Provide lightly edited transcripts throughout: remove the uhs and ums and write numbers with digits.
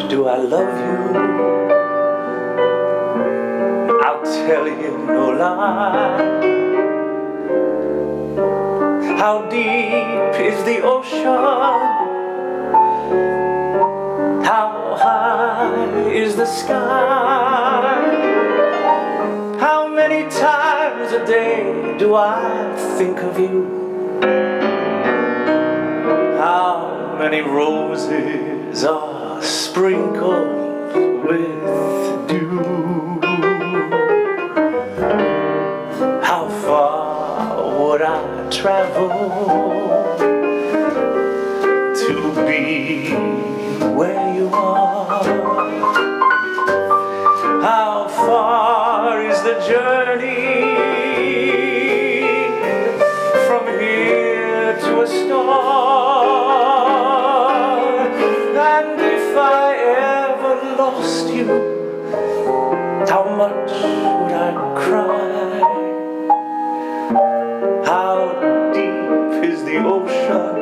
do I love you? I'll tell you no lie. How deep is the ocean? How high is the sky? How many times a day do I think of you? How many roses are sprinkled with dew? How far would I travel to be where you are? How far is the journey from here to a star? And if I ever lost you, how much would I cry? How deep is the ocean?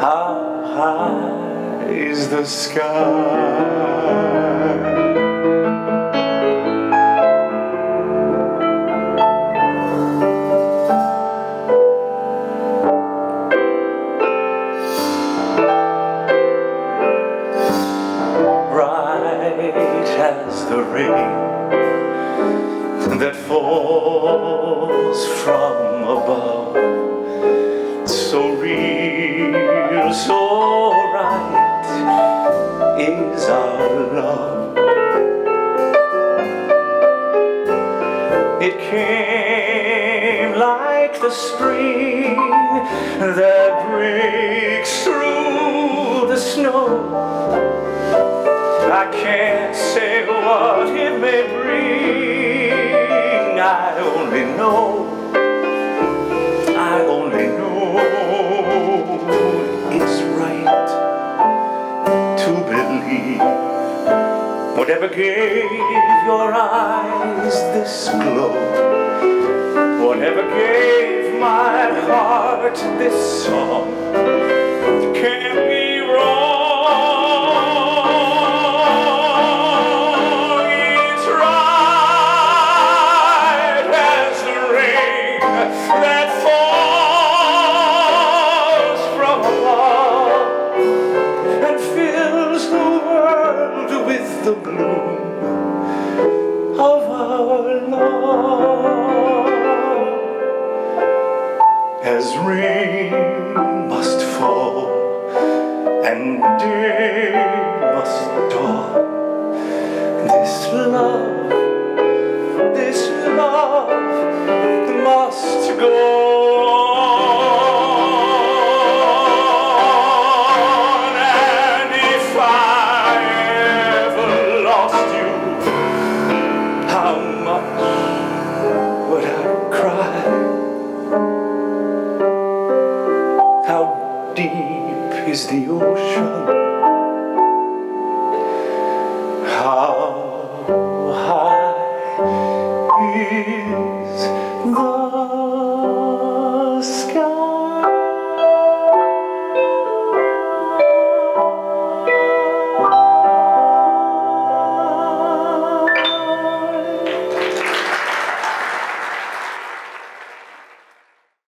How high is the sky? As the rain that falls from above, so real, so right is our love. It came like the spring that breaks through the snow. I can't say what it may bring. I only know it's right to believe. Whatever gave your eyes this glow, whatever gave my heart this song, can't be wrong. That falls from above and fills the world with the gloom of our love. As rain must fall and day must dawn, this love